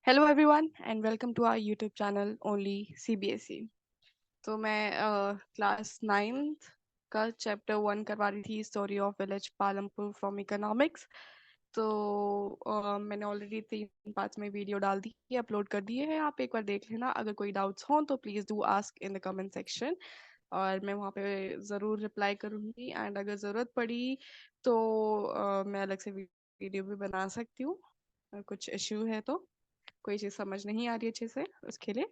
Hello everyone and welcome to our YouTube channel only CBSE. तो मैं class ninth का chapter 1 करवा रही थी, story of village Palampur from economics. तो मैंने ऑलरेडी 3 पार्ट्स में वीडियो डाल दी है, अपलोड कर दिए हैं। आप एक बार देख लेना। अगर कोई डाउट्स हों तो please do ask in the comment section, और मैं वहाँ पे ज़रूर रिप्लाई करूँगी। एंड अगर ज़रूरत पड़ी तो मैं अलग से वीडियो भी बना सकती हूँ, कुछ इश्यू है तो, कोई चीज़ समझ नहीं आ रही अच्छे से उसके लिए।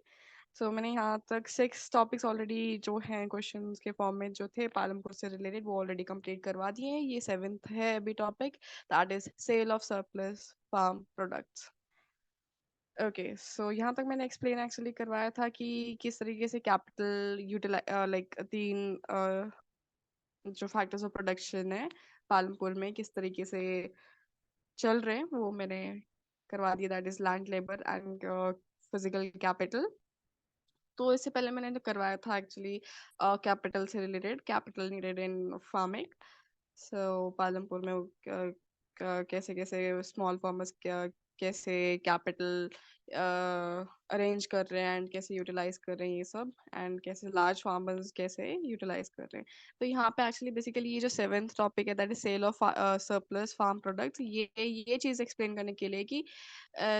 सो मैंने यहाँ तक 6 टॉपिक्स ऑलरेडी जो हैं क्वेश्चंस के फॉर्म में जो थे पालमपुर से रिलेटेड, वो ऑलरेडी कंप्लीट करवा दिए हैं। ये 7th है अभी topic, that is sale of surplus farm products. Okay, so यहाँ तक मैंने एक्सप्लेन एक्चुअली करवाया था कि किस तरीके से कैपिटल यूटिलाइज, लाइक 3 जो फैक्टर्स ऑफ प्रोडक्शन है पालमपुर में किस तरीके से चल रहे हैं, वो मैंने करवा दिया। That is land, labour and physical capital. तो इससे पहले मैंने जो करवाया था एक्चुअली कैपिटल से related, capital needed in farming. So Palampur में कैसे कैसे स्मॉल फार्मर्स कैसे कैपिटल अरेंज कर रहे हैं एंड कैसे यूटिलाइज कर रहे हैं ये सब, एंड कैसे लार्ज फार्मर्स कैसे यूटिलाइज कर रहे हैं। तो यहाँ पे एक्चुअली बेसिकली ये जो 7th टॉपिक है, that is sale of surplus farm products, ये चीज़ एक्सप्लेन करने के लिए कि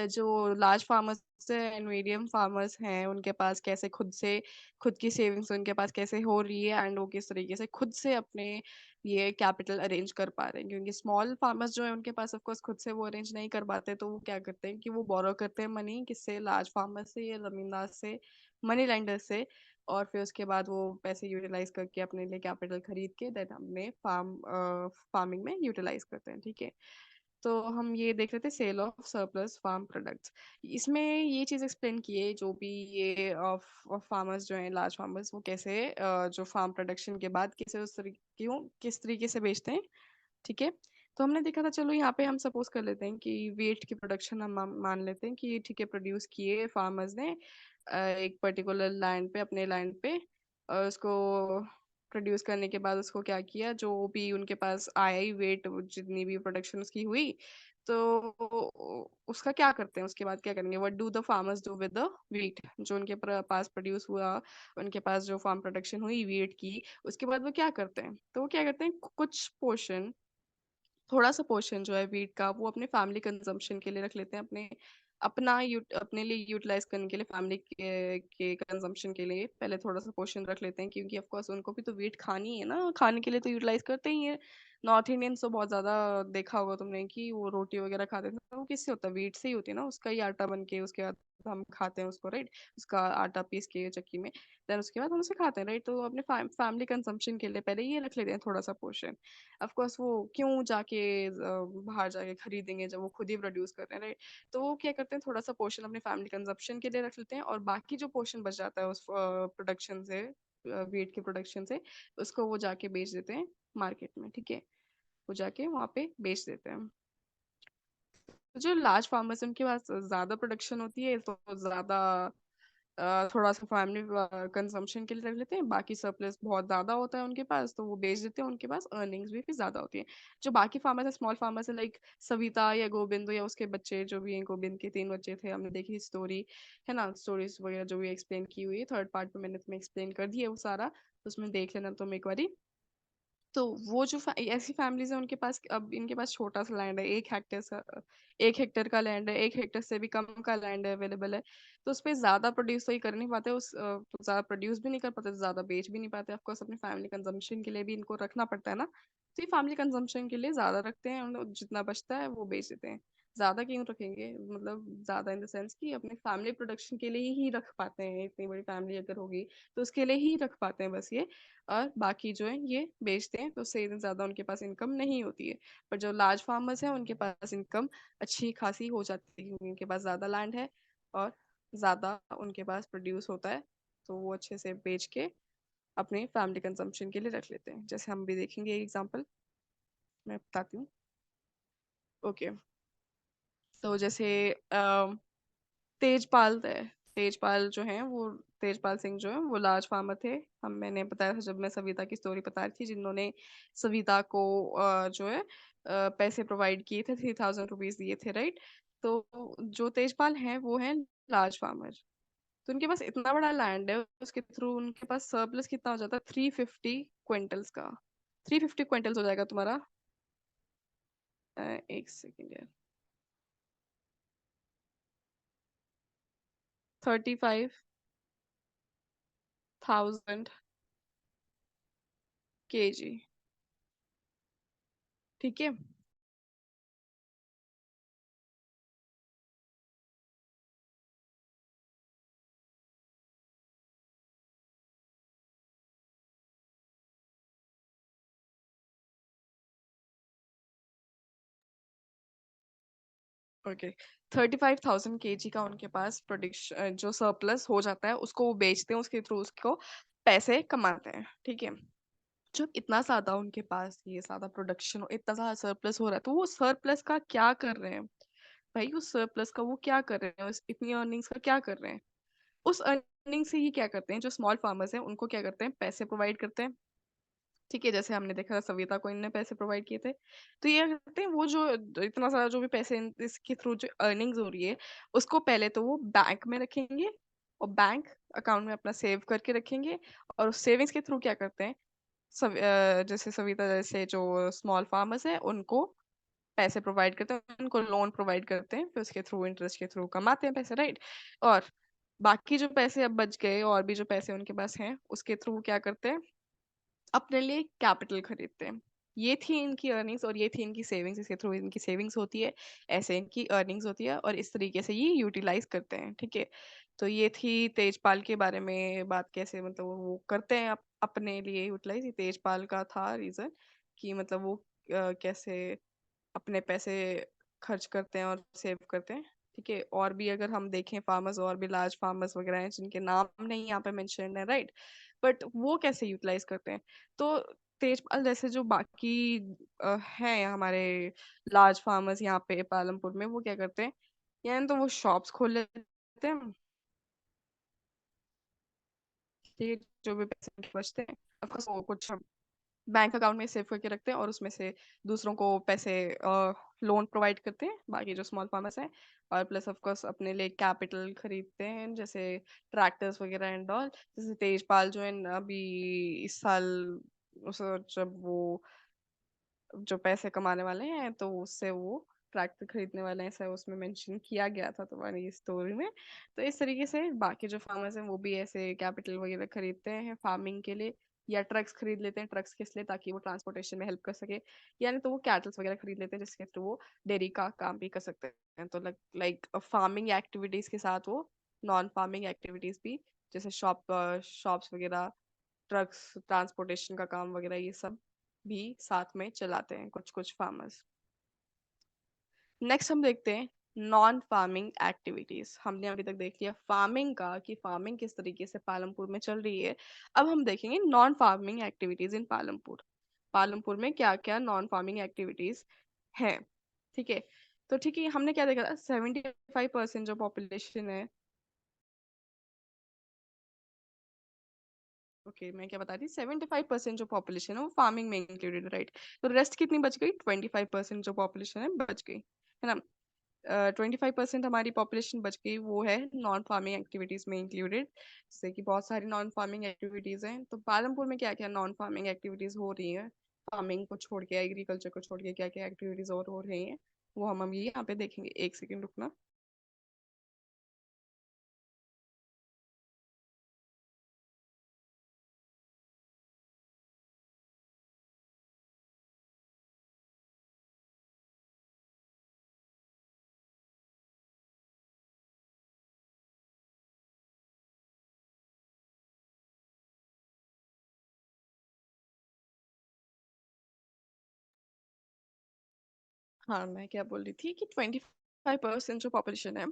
जो large farmers and medium farmers हैं उनके पास कैसे खुद की सेविंग्स उनके पास कैसे हो रही है, एंड वो किस तरीके से खुद से अपने ये कैपिटल अरेंज कर पा रहे हैं। क्योंकि स्मॉल फार्मर्स जो है उनके पास ऑफ कोर्स खुद से वो अरेंज नहीं कर पाते, तो वो क्या करते हैं कि वो बोरो करते हैं मनी किससे, लार्ज फार्मर से या जमींदार से, मनी लेंडर से। और फिर उसके बाद वो पैसे यूटिलाइज करके अपने लिए कैपिटल खरीद के देन अपने फार्मिंग में यूटिलाइज करते हैं। ठीक है, तो हम ये देख रहे थे sale of surplus farm products. इसमें ये चीज़ एक्सप्लेन की है जो भी ये फार्मर्स जो हैं, लार्ज फार्मर्स, वो कैसे जो फार्म प्रोडक्शन के बाद कैसे किस तरीके से बेचते हैं। ठीक है, तो हमने देखा था, चलो यहाँ पे हम सपोज कर लेते हैं कि वेट की प्रोडक्शन हम मान लेते हैं कि ठीक है, प्रोड्यूस किए फार्मर्स ने एक पर्टिकुलर लैंड पे, अपने लैंड पे, और उसको प्रोड्यूस करने के बाद उसको क्या किया, जो भी उनके पास आया ही वेट, जितनी भी प्रोडक्शन उसकी हुई, तो उसका क्या करते हैं, उसके बाद क्या करेंगे, what do the farmers do with the wheat जो उनके पास प्रोड्यूस हुआ, उनके पास जो फार्म प्रोडक्शन हुई वीट की, उसके बाद वो क्या करते हैं, तो वो क्या करते हैं, कुछ पोर्शन, थोड़ा सा पोर्शन जो है वीट का, वो अपने फैमिली कंजम्पशन के लिए रख लेते हैं, अपने लिए यूटिलाइज करने के लिए, फैमिली के कंजम्पशन के लिए पहले थोड़ा सा पोर्शन रख लेते हैं। क्योंकि ऑफ कोर्स उनको भी तो वीट खानी है ना, खाने के लिए तो यूटिलाइज करते ही है। नॉर्थ इंडियंस तो बहुत ज्यादा देखा होगा तुमने कि वो रोटी वगैरह खाते थे, तो वो किससे होता है, वीट से ही होती है ना, उसका ही आटा बन के उसके बाद हम खाते हैं उसको, राइट। उसका आटा पीस के चक्की में, देन उसके बाद हम उसे खाते हैं, राइट। तो अपने फैमिली कंजम्पशन के लिए पहले ये रख लेते हैं थोड़ा सा पोर्शन। ऑफ कोर्स वो क्यों जाके बाहर जाके खरीदेंगे जब वो खुद ही प्रोड्यूस कर रहे हैं, राइट। तो वो क्या करते हैं, थोड़ा सा पोर्शन अपने फैमिली कंजप्शन के लिए रख लेते हैं, और बाकी जो पोर्शन बच जाता है उस प्रोडक्शन से, वीट के प्रोडक्शन से, उसको वो जाके बेच देते हैं मार्केट में। ठीक है, वो जाके वहाँ पे बेच देते हैं। तो जो लार्ज फार्मर्स हैं उनके पास ज्यादा प्रोडक्शन होती है, तो ज्यादा थोड़ा सा फैमिली कंजम्पशन के लिए रख लेते हैं, बाकी सरप्लस बहुत ज्यादा होता है उनके पास, तो वो बेच देते हैं, उनके पास अर्निंग्स भी फिर ज्यादा होती है। जो बाकी फार्मर्स है, स्मॉल फार्मर्स है, लाइक सविता या गोविंद या उसके बच्चे जो भी हैं, गोविंद के 3 बच्चे थे, हमने देखी स्टोरी, है ना, स्टोरीज वगैरह जो भी एक्सप्लेन की हुई है, 3rd पार्ट में मैंने तुम्हें एक्सप्लेन कर दिया है वो सारा, तो उसमें देख लेना तुम एक बारी। तो वो जो ऐसी फैमिलीज है उनके पास, अब इनके पास छोटा सा लैंड है, 1 हेक्टेयर का लैंड है, 1 हेक्टेयर से भी कम का लैंड है अवेलेबल है। तो उस पर ज्यादा प्रोड्यूस तो ये कर नहीं पाते, तो ज्यादा प्रोड्यूस भी नहीं कर पाते, तो ज्यादा बेच भी नहीं पाते। ऑफकोर्स अपनी फैमिली कंजम्पशन के लिए भी इनको रखना पड़ता है ना, तो ये फैमिली कंजम्पशन के लिए ज्यादा रखते हैं, जितना बचता है वो बेच देते हैं। ज्यादा क्यों रखेंगे, मतलब ज्यादा इन द सेंस कि अपने फैमिली प्रोडक्शन के लिए ही रख पाते हैं, इतनी बड़ी फैमिली अगर होगी तो उसके लिए ही रख पाते हैं बस ये। और बाकी जो है ये बेचते हैं, तो उससे इतनी ज़्यादा उनके पास इनकम नहीं होती है। पर जो लार्ज फार्मर्स हैं उनके पास इनकम अच्छी खासी हो जाती है, क्योंकि उनके पास ज़्यादा लैंड है और ज़्यादा उनके पास प्रोड्यूस होता है, तो वो अच्छे से बेच के अपने फैमिली कंजम्पशन के लिए रख लेते हैं। जैसे हम भी देखेंगे एग्जाम्पल, मैं बताती हूँ। ओके, तो जैसे तेजपाल है, तेजपाल जो है वो, तेजपाल सिंह जो है वो लार्ज फार्मर थे। हम मैंने बताया था जब मैं सविता की स्टोरी बता रही थी, जिन्होंने सविता को जो है पैसे प्रोवाइड किए थे, 3000 रुपीज दिए थे, राइट। तो जो तेजपाल हैं वो हैं लार्ज फार्मर। तो उनके पास इतना बड़ा लैंड है, उसके थ्रू उनके पास सरप्लस कितना हो जाता है, 350 क्विंटल्स का। 350 क्विंटल्स हो जाएगा तुम्हारा। एक सेकेंड यार। 35,000 kg। ठीक है। ओके। 35,000 kg का उनके पास प्रोडक्शन जो सरप्लस हो जाता है उसको वो बेचते हैं, उसके थ्रू उसको पैसे कमाते हैं। ठीक है। जब इतना ज्यादा उनके पास ये ज्यादा प्रोडक्शन हो, इतना ज्यादा सरप्लस हो रहा है, तो वो सरप्लस का क्या कर रहे हैं? भाई उस सरप्लस का वो क्या कर रहे हैं, उस इतनी अर्निंग्स का क्या कर रहे हैं? उस अर्निंग से ये क्या करते हैं, जो स्मॉल फार्मर्स हैं उनको क्या करते हैं, पैसे प्रोवाइड करते हैं। ठीक है, जैसे हमने देखा सविता को इनने पैसे प्रोवाइड किए थे। तो ये क्या करते हैं, वो जो इतना सारा जो भी पैसे इसके थ्रू जो अर्निंग्स हो रही है, उसको पहले तो वो बैंक में रखेंगे और बैंक अकाउंट में अपना सेव करके रखेंगे। और उस सेविंग्स के थ्रू क्या करते हैं, जैसे सविता जैसे जो स्मॉल फार्मर्स है उनको पैसे प्रोवाइड करते हैं, उनको लोन प्रोवाइड करते हैं, फिर उसके थ्रू इंटरेस्ट के थ्रू कमाते हैं पैसे, राइट। और बाकी जो पैसे अब बच गए और भी जो पैसे उनके पास हैं उसके थ्रू क्या करते हैं, अपने लिए कैपिटल खरीदते हैं। ये थी इनकी अर्निंग्स और ये थी इनकी सेविंग्स, इसके थ्रू इनकी सेविंग्स होती है, ऐसे इनकी अर्निंग्स होती है और इस तरीके से ये यूटिलाइज करते हैं। ठीक है। तो ये थी तेजपाल के बारे में बात, कैसे मतलब वो करते हैं अपने लिए यूटिलाइज। ये तेजपाल का था रीजन कि मतलब वो कैसे अपने पैसे खर्च करते हैं और सेव करते हैं। ठीक है। और भी अगर हम देखें फार्मर्स, और भी लार्ज फार्मर्स वगैरह हैं जिनके नाम नहीं यहाँ पे मेंशन है, राइट। बट वो कैसे यूटिलाइज करते हैं, तो तेजपाल जैसे जो बाकी हैं हमारे लार्ज फार्मर्स यहाँ पे पालमपुर में, वो क्या करते हैं, यानी तो वो शॉप्स खोल लेते हैं। ठीक है, जो भी पैसे उनके बचते हैं ऑफकोर्स वो कुछ बैंक अकाउंट में सेव करके रखते हैं और उसमें से दूसरों को पैसे लोन प्रोवाइड करते हैं, बाकी जो स्मॉल फार्मर्स हैं। और प्लस ऑफ कोर्स अपने लिए कैपिटल खरीदते हैं, जैसे ट्रैक्टर्स वगैरह एंड ऑल। जैसे तेजपाल जो है अभी इस साल उस जब वो जो पैसे कमाने वाले हैं तो उससे वो ट्रैक्टर खरीदने वाले हैं, ऐसा उसमें मेंशन किया गया था तुम्हारी स्टोरी में। तो इस तरीके से बाकी जो फार्मर्स हैं वो भी ऐसे कैपिटल वगैरह खरीदते हैं फार्मिंग के लिए, या ट्रक्स खरीद लेते हैं। ट्रक्स किस लिए, ताकि वो ट्रांसपोर्टेशन में हेल्प कर सके। यानी तो वो कैटल्स वगैरह खरीद लेते हैं जिसके थ्रू वो डेयरी का काम भी कर सकते हैं। तो लाइक फार्मिंग एक्टिविटीज के साथ वो नॉन फार्मिंग एक्टिविटीज भी, जैसे शॉप्स वगैरह, ट्रक्स, ट्रांसपोर्टेशन का काम वगैरह, ये सब भी साथ में चलाते हैं कुछ कुछ फार्मर्स। नेक्स्ट हम देखते हैं नॉन फार्मिंग एक्टिविटीज। हमने अभी तक देख लिया फार्मिंग का कि फार्मिंग किस तरीके से पालमपुर में चल रही है। अब हम देखेंगे non farming activities in Palampur. Palampur में क्या क्या नॉन फार्मिंग एक्टिविटीज है। ठीक है। तो ठीक है, हमने क्या देखा था, 75% जो पॉपुलेशन है। ओके, मैं क्या बता रही, 75% जो पॉपुलेशन है वो फार्मिंग में इंक्लूडेड है, राइट। तो रेस्ट कितनी बच गई, 25% जो पॉपुलेशन है बच गई, है ना। 25% हमारी पॉपुलेशन बच गई, वो है नॉन फार्मिंग एक्टिविटीज में इंक्लूडेड। जैसे कि बहुत सारी नॉन फार्मिंग एक्टिविटीज हैं, तो पालमपुर में क्या क्या नॉन फार्मिंग एक्टिविटीज हो रही हैं, फार्मिंग को छोड़ के, एग्रीकल्चर को छोड़ के क्या क्या एक्टिविटीज और हो रही हैं, वो हम अभी यहाँ पे देखेंगे। एक सेकेंड रुकना। हाँ, मैं क्या बोल रही थी कि 25% जो पॉपुलेशन है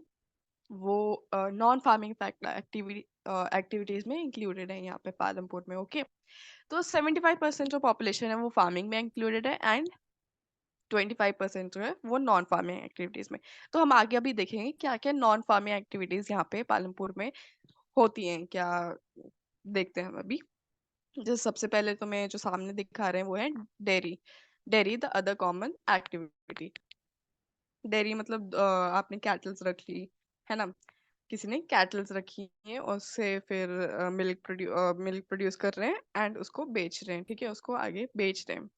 वो नॉन फार्मिंग एक्टिविटीज में इंक्लूडेड है यहाँ पे पालमपुर में। ओके। तो 75% जो पॉपुलेशन है वो फार्मिंग में इंक्लूडेड है, एंड 25% जो है वो नॉन फार्मिंग एक्टिविटीज में। तो हम आगे अभी देखेंगे क्या क्या नॉन फार्मिंग एक्टिविटीज यहाँ पे पालमपुर में होती हैं क्या, देखते हैं हम अभी। जैसे सबसे पहले तो मैं जो सामने दिखा रहे हैं वो है dairy. Dairy the other common activity. Dairy मतलब आपने कैटल्स रख ली, है ना? किसी ने कैटल्स रखी हैं और उससे फिर मिल्क प्रोड्यूस कर रहे हैं एंड उसको बेच रहे हैं, ठीक है? उसको आगे बेच रहे हैं।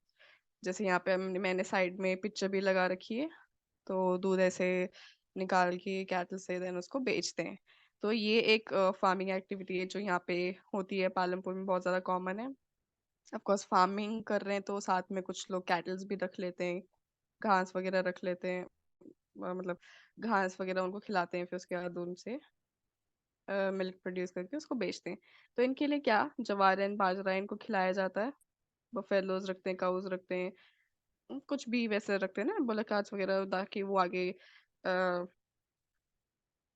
जैसे यहाँ पे मैंने साइड में पिक्चर भी लगा रखी है, तो दूध ऐसे निकाल के कैटल से देन उसको बेचते हैं। तो ये एक फार्मिंग एक्टिविटी है जो यहाँ पे होती है, पालमपुर में बहुत ज़्यादा कॉमन है। ऑफ कोर्स फार्मिंग कर रहे हैं तो साथ में कुछ लोग कैटल्स भी रख लेते हैं, घास वगैरह रख लेते हैं, मतलब घास वगैरह उनको खिलाते हैं, फिर उसके बाद उनसे मिल्क प्रोड्यूस करके उसको बेचते हैं। तो इनके लिए क्या जवार एंड बाजरा इनको खिलाया जाता है। बफेलोज रखते हैं, काउज रखते हैं, कुछ भी वैसे रखते हैं ना, बुलकार्ड्स वगैरह, ताकि वो आगे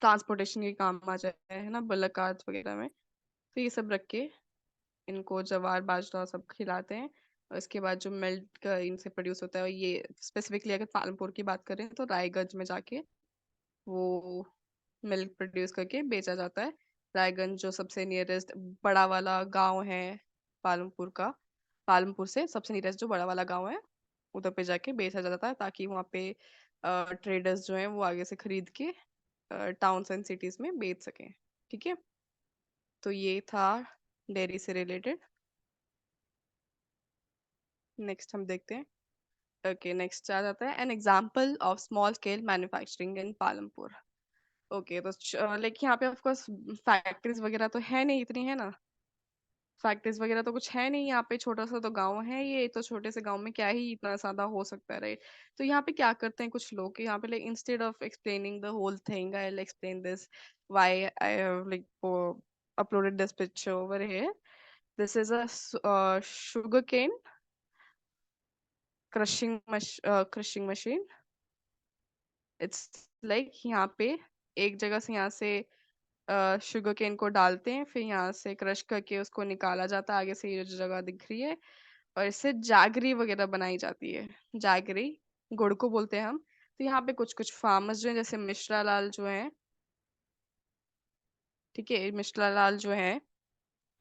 ट्रांसपोर्टेशन के काम आ जाए, है ना, बुलकार्ड्स वगैरह में। तो ये सब रख के इनको जवार बाजरा सब खिलाते हैं। और इसके बाद जो मिल्क इनसे प्रोड्यूस होता है, ये स्पेसिफिकली अगर पालमपुर की बात करें तो रायगंज में जाके वो मिल्क प्रोड्यूस करके बेचा जाता है। रायगंज जो सबसे नियरेस्ट बड़ा वाला गांव है पालमपुर का, पालमपुर से सबसे नियरेस्ट जो बड़ा वाला गांव है, उधर पे जाके बेचा जाता है, ताकि वहाँ पे ट्रेडर्स जो हैं वो आगे से खरीद के टाउन्स एंड सिटीज में बेच सकें। ठीक है, तो ये था डेयरी से रिलेटेड। नेक्स्ट हम देखते हैं। ओके, नेक्स्ट आ जाता है an example of small scale manufacturing in Palampur. Okay, तो लाइक यहाँ पे ऑफ कोर्स फैक्ट्रीज वगैरह तो है नहीं, इतनी है ना, फैक्ट्रीज वगैरह तो कुछ है नहीं यहाँ पे, छोटा सा तो गांव है ये, तो छोटे से गांव में क्या ही इतना ज्यादा हो सकता है, राइट? तो यहाँ पे क्या करते हैं कुछ लोग कि यहाँ पे like instead of explaining the whole thing, I will explain this why I have like uploaded this picture over here. This is a sugarcane crushing machine. It's like यहाँ पे एक जगह से यहाँ से शुगर केन को डालते हैं, फिर यहाँ से क्रश करके उसको निकाला जाता है, आगे से ये जो जगह दिख रही है, और इससे जैगरी वगैरह बनाई जाती है। जैगरी गुड़ को बोलते हैं हम। तो यहाँ पे कुछ कुछ फार्मर्स जो हैं, जैसे मिश्रा लाल जो हैं, ठीक है, मिश्रा लाल जो हैं,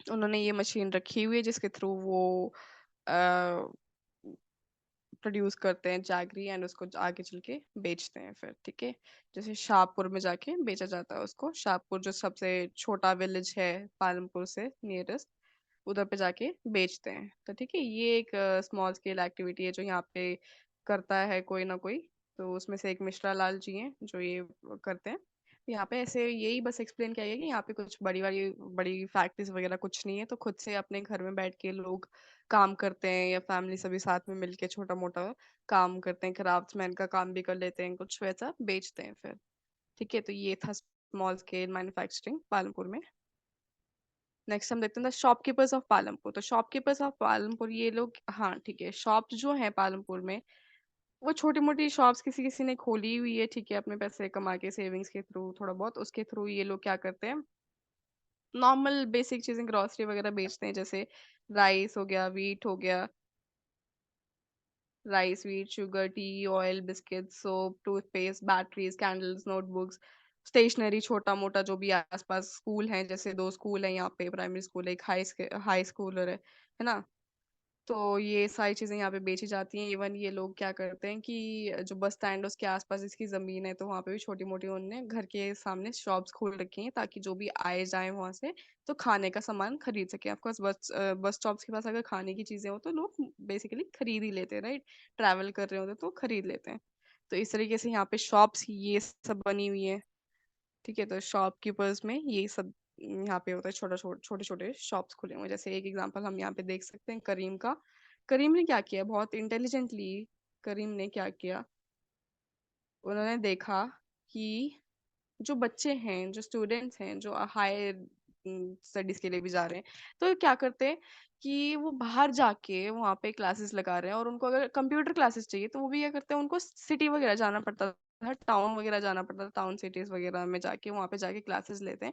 उन्होंने ये मशीन रखी हुई है जिसके थ्रू वो प्रोड्यूस करते हैं जैगरी एंड उसको आगे चल के बेचते हैं फिर, ठीक है। जैसे शाहपुर में जाके बेचा जाता है उसको, शाहपुर जो सबसे छोटा विलेज है पालमपुर से नियरेस्ट, उधर पे जाके बेचते हैं। तो ठीक है, ये एक स्मॉल स्केल एक्टिविटी है जो यहाँ पे करता है कोई ना कोई। तो उसमें से एक मिश्रा लाल जी हैं जो ये करते हैं। यहाँ पे ऐसे यही बस एक्सप्लेन किया गया कि यहाँ पे कुछ बड़ी फैक्ट्रीज वगैरह कुछ नहीं है, तो खुद से अपने घर में बैठ के लोग काम करते हैं, या फैमिली सभी साथ में मिलके छोटा मोटा काम करते हैं, क्राफ्ट्समैन का काम भी कर लेते हैं, कुछ वैसा बेचते हैं फिर। ठीक है, तो ये था स्मॉल स्केल मैन्युफैक्चरिंग पालमपुर में। नेक्स्ट हम देखते हैं द शॉपकीपर्स ऑफ पालमपुर। तो शॉपकीपर्स ऑफ पालमपुर ये लोग, हाँ ठीक है, शॉप जो है पालमपुर में, वो छोटी मोटी शॉप्स किसी किसी ने खोली हुई है, ठीक है, अपने पैसे कमा के सेविंग्स के थ्रू थोड़ा बहुत, उसके थ्रू ये लोग क्या करते हैं, नॉर्मल बेसिक चीजें ग्रोसरी वगैरह बेचते हैं, जैसे राइस हो गया, वीट हो गया, rice, wheat, sugar, tea, oil, biscuit, soap, toothpaste, batteries, candles, notebooks, stationery, छोटा मोटा जो भी आसपास स्कूल हैं, जैसे दो स्कूल हैं यहाँ पे, प्राइमरी स्कूल है, एक हाई स्कूल है ना। तो ये सारी चीजें यहाँ पे बेची जाती हैं। इवन ये लोग क्या करते हैं कि जो बस स्टैंड उसके आसपास इसकी जमीन है, तो वहाँ पे भी छोटी मोटी उन्होंने घर के सामने शॉप्स खोल रखी हैं, ताकि जो भी आए जाए वहाँ से तो खाने का सामान खरीद सके। ऑफकोर्स बस स्टॉप्स के पास अगर खाने की चीजें हो तो लोग बेसिकली खरीद ही लेते हैं, राइट? ट्रैवल कर रहे होते तो खरीद लेते हैं। तो इस तरीके से यहाँ पे शॉप्स ये सब बनी हुई है। ठीक है, तो शॉपकीपर्स में ये सब यहाँ पे होता है, छोटे छोटे शॉप्स खुले हुए हैं। जैसे एक एग्जांपल हम यहाँ पे देख सकते हैं करीम का। करीम ने क्या किया बहुत इंटेलिजेंटली, करीम ने क्या किया, उन्होंने देखा कि जो बच्चे हैं, जो स्टूडेंट्स हैं, जो हायर स्टडीज के लिए भी जा रहे हैं, तो क्या करते हैं कि वो बाहर जाके वहाँ पे क्लासेस लगा रहे हैं, और उनको अगर कंप्यूटर क्लासेस चाहिए तो वो भी क्या करते हैं, उनको सिटी वगैरह जाना पड़ता था, टाउन वगैरह जाना पड़ता था, टाउन सिटीज वगैरह में जाके वहाँ पे जाके क्लासेस लेते हैं,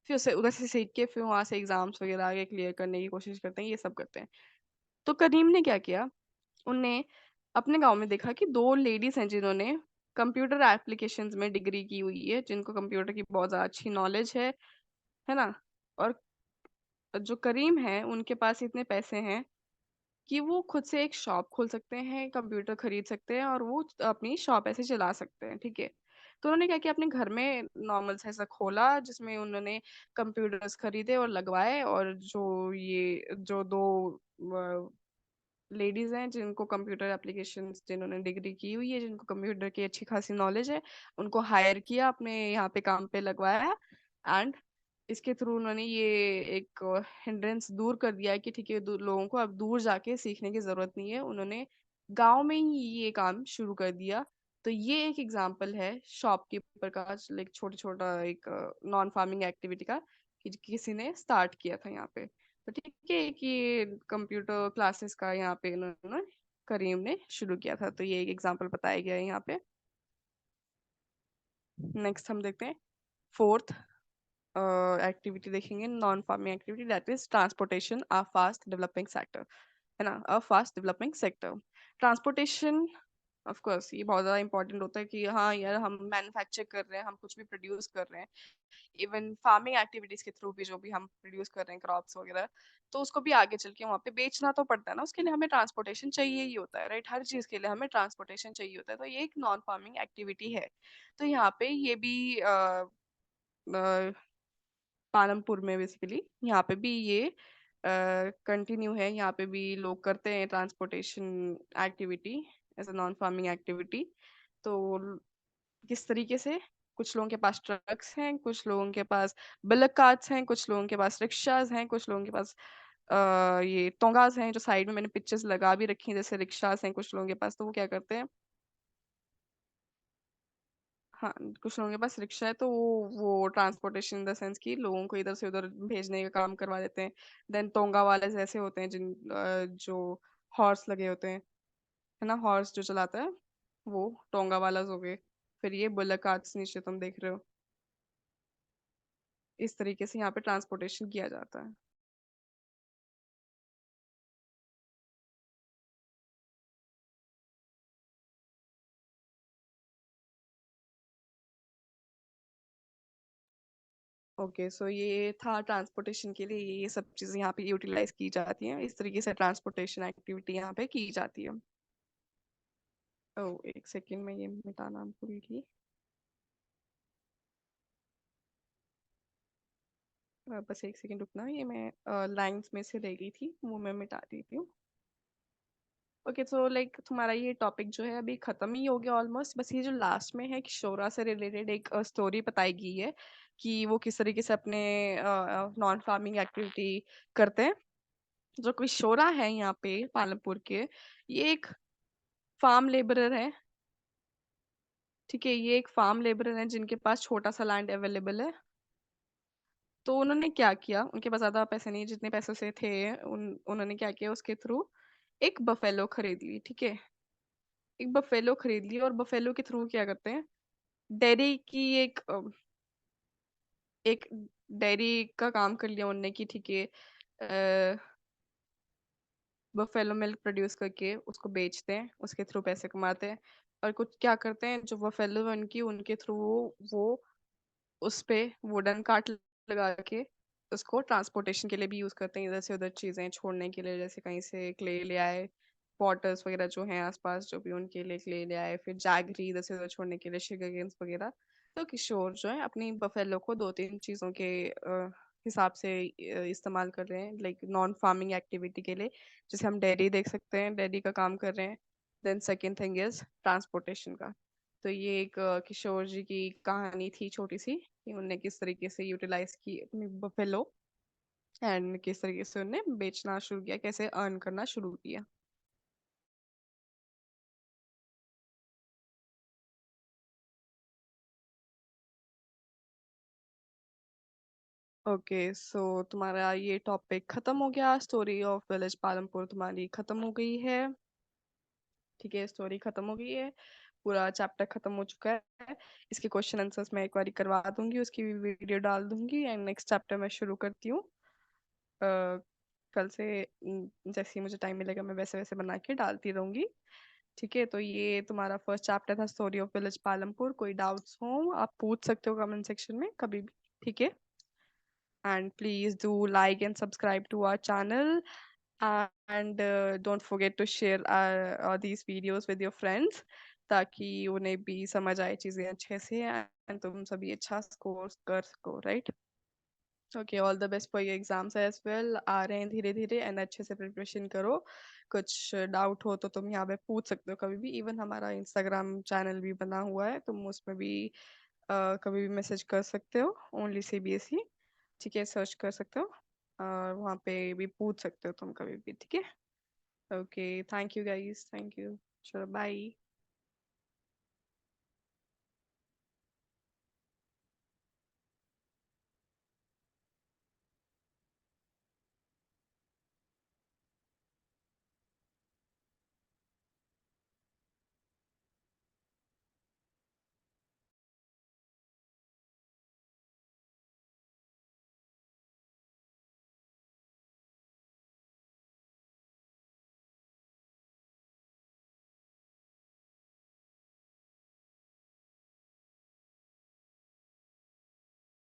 फिर उसे उधर से सीख के फिर वहाँ से एग्जाम्स वगैरह आगे क्लियर करने की कोशिश करते हैं, ये सब करते हैं। तो करीम ने क्या किया, उनने अपने गांव में देखा कि दो लेडीज हैं जिन्होंने कंप्यूटर एप्लीकेशंस में डिग्री की हुई है, जिनको कंप्यूटर की बहुत ज्यादा अच्छी नॉलेज है ना। और जो करीम है उनके पास इतने पैसे हैं कि वो खुद से एक शॉप खोल सकते हैं, कंप्यूटर खरीद सकते हैं और वो अपनी शॉप ऐसे चला सकते हैं, ठीक है। तो उन्होंने क्या किया, अपने घर में नॉर्मल सा ऐसा खोला जिसमें उन्होंने कंप्यूटर्स खरीदे और लगवाए, और जो दो लेडीज हैं जिनको कंप्यूटर एप्लीकेशंस, जिन्होंने डिग्री की हुई है, जिनको कंप्यूटर की अच्छी खासी नॉलेज है, उनको हायर किया, अपने यहाँ पे काम पे लगवाया। एंड इसके थ्रू उन्होंने ये एक हिंड्रेंस दूर कर दिया है कि ठीक है, लोगों को अब दूर जाके सीखने की जरूरत नहीं है, उन्होंने गांव में ही ये काम शुरू कर दिया। तो ये एक एग्जांपल है शॉपकीपर का, लाइक छोटा छोटा एक नॉन फार्मिंग एक्टिविटी का, कि किसी ने स्टार्ट किया था यहाँ पे। तो ठीक है कि कंप्यूटर क्लासेस का यहाँ पे इन्होंने, करीम ने शुरू किया था, तो ये एक एग्जांपल बताया गया है यहाँ पे। नेक्स्ट हम देखते हैं फोर्थ एक्टिविटी, देखेंगे non farming activity, that is transportation, a fast developing sector, है ना, a fast developing sector. Transportation of course ये बहुत ज़्यादा इंपॉर्टेंट होता है कि हाँ यार, हम मैन्युफैक्चर कर रहे हैं, हम कुछ भी प्रोड्यूस कर रहे हैं, इवन फार्मिंग एक्टिविटीज के थ्रू भी जो भी हम प्रोड्यूस कर रहे हैं क्रॉप्स वगैरह, तो उसको भी आगे चल के वहाँ पे बेचना तो पड़ता है ना, उसके लिए हमें ट्रांसपोर्टेशन चाहिए ही होता है, राइट। हर चीज़ के लिए हमें ट्रांसपोर्टेशन चाहिए होता है, तो ये एक नॉन फार्मिंग एक्टिविटी है। तो यहाँ पे ये भी पालमपुर में बेसिकली यहाँ पे भी ये कंटिन्यू है, यहाँ पे भी लोग करते हैं transportation activity as a non farming activity. तो किस तरीके से, कुछ लोगों के पास ट्रक्स हैं, कुछ लोगों के पास बुल्क कार्ट्स हैं, कुछ लोगों के पास रिक्शाज हैं, कुछ लोगों के पास ये टोंगास हैं, जो साइड में मैंने पिक्चर्स लगा भी रखी हैं, जैसे रिक्शाज हैं कुछ लोगों के पास, तो वो क्या करते हैं, हाँ, कुछ लोगों के पास रिक्शा है, तो वो ट्रांसपोर्टेशन इन द सेंस कि लोगों को इधर से उधर भेजने का काम करवा देते हैं। देन टोंगा वाले जैसे होते हैं जो हॉर्स लगे होते हैं, है ना, हॉर्स जो चलाता है, वो टोंगा वाला हो गए। फिर ये बुल्क कार्ट्स नीचे तुम देख रहे हो, इस तरीके से यहाँ पे ट्रांसपोर्टेशन किया जाता है। ओके, सो ये था ट्रांसपोर्टेशन के लिए, ये सब चीजें यहाँ पे यूटिलाइज की जाती हैं, इस तरीके से ट्रांसपोर्टेशन एक्टिविटी यहाँ पे की जाती है। ओ एक सेकेंड में ये मिटाना भूल गई। बस एक सेकेंड रुकना, ये मैं लाइंस में से रह गई थी, वो मैं मिटा देती हूँ। ओके, सो लाइक तुम्हारा ये टॉपिक जो है अभी खत्म ही हो गया ऑलमोस्ट, बस ये जो लास्ट में है किशोरा से रिलेटेड एक स्टोरी बताई गई है कि वो किस तरीके से अपने नॉन फार्मिंग एक्टिविटी करते हैं। जो किशोरा है यहाँ पे पालमपुर के, ये एक फार्म लेबरर है, ठीक है, ये एक फार्म लेबरर है जिनके पास छोटा सा लैंड अवेलेबल है। तो उन्होंने क्या किया, उनके पास ज्यादा पैसे नहीं, जितने पैसों से थे उन्होंने क्या किया, उसके थ्रू एक बफेलो खरीद ली, ठीक है, एक बफेलो खरीद ली, और बफेलो के थ्रू क्या करते हैं, डेयरी की एक डेयरी का काम कर लिया उनने कि ठीक है, बफेलो मिल्क प्रोड्यूस करके उसको बेचते हैं, उसके थ्रू पैसे कमाते हैं। और कुछ क्या करते हैं, जो बफेलो है उनकी, उनके थ्रू वो उस पे वुडन कार्ट लगा के उसको ट्रांसपोर्टेशन के लिए भी यूज करते हैं, इधर से उधर चीजें छोड़ने के लिए, जैसे कहीं से क्ले ले आए, पॉटर्स वगैरह जो हैं आसपास, जो भी उनके लिए क्ले ले आए, फिर जैगरी इधर से उधर छोड़ने के लिए, शुगर केन्स वगैरह। तो किशोर जो है अपनी बफेलो को दो तीन चीजों के हिसाब से इस्तेमाल कर रहे हैं, लाइक नॉन फार्मिंग एक्टिविटी के लिए, जैसे हम डेयरी देख सकते हैं, डेयरी का काम कर रहे हैं। Then second thing is transportation का। तो ये एक किशोर जी की कहानी थी छोटी सी, कि उनने किस तरीके से यूटिलाइज की अपनी बफेलो, एंड किस तरीके से उनने बेचना शुरू किया, कैसे अर्न करना शुरू किया। ओके, सो तुम्हारा ये टॉपिक खत्म हो गया, स्टोरी ऑफ विलेज पालमपुर तुम्हारी खत्म हो गई है, ठीक है, स्टोरी खत्म हो गई है, पूरा चैप्टर खत्म हो चुका है। इसके क्वेश्चन आंसर्स मैं एक बार करवा दूंगी, उसकी भी वीडियो डाल दूंगी, एंड नेक्स्ट चैप्टर मैं शुरू करती हूँ। कल से जैसे ही मुझे टाइम मिलेगा मैं वैसे वैसे बना के डालती रहूंगी, ठीक है। तो ये तुम्हारा फर्स्ट चैप्टर था, स्टोरी ऑफ विलेज पालमपुर। कोई डाउट्स हो आप पूछ सकते हो कमेंट सेक्शन में कभी भी, ठीक है। And please do like and subscribe to our channel, and don't forget to share these videos with your friends, ताकि उन्हें भी समझ आए चीज़ें अच्छे से एंड तुम सभी अच्छा स्कोर कर सको, right? Okay, all the best for your exams as well, आ रहे हैं धीरे धीरे एंड अच्छे से प्रिपरेशन करो। कुछ डाउट हो तो तुम यहाँ पे पूछ सकते हो कभी भी, इवन हमारा इंस्टाग्राम चैनल भी बना हुआ है, तुम उसमें भी कभी भी मैसेज कर सकते हो, ओनली सीबीएसई, ठीक है, सर्च कर सकते हो और वहाँ पे भी पूछ सकते हो तुम कभी भी, ठीक है। Okay, thank you guys, thank you, चलो बाय।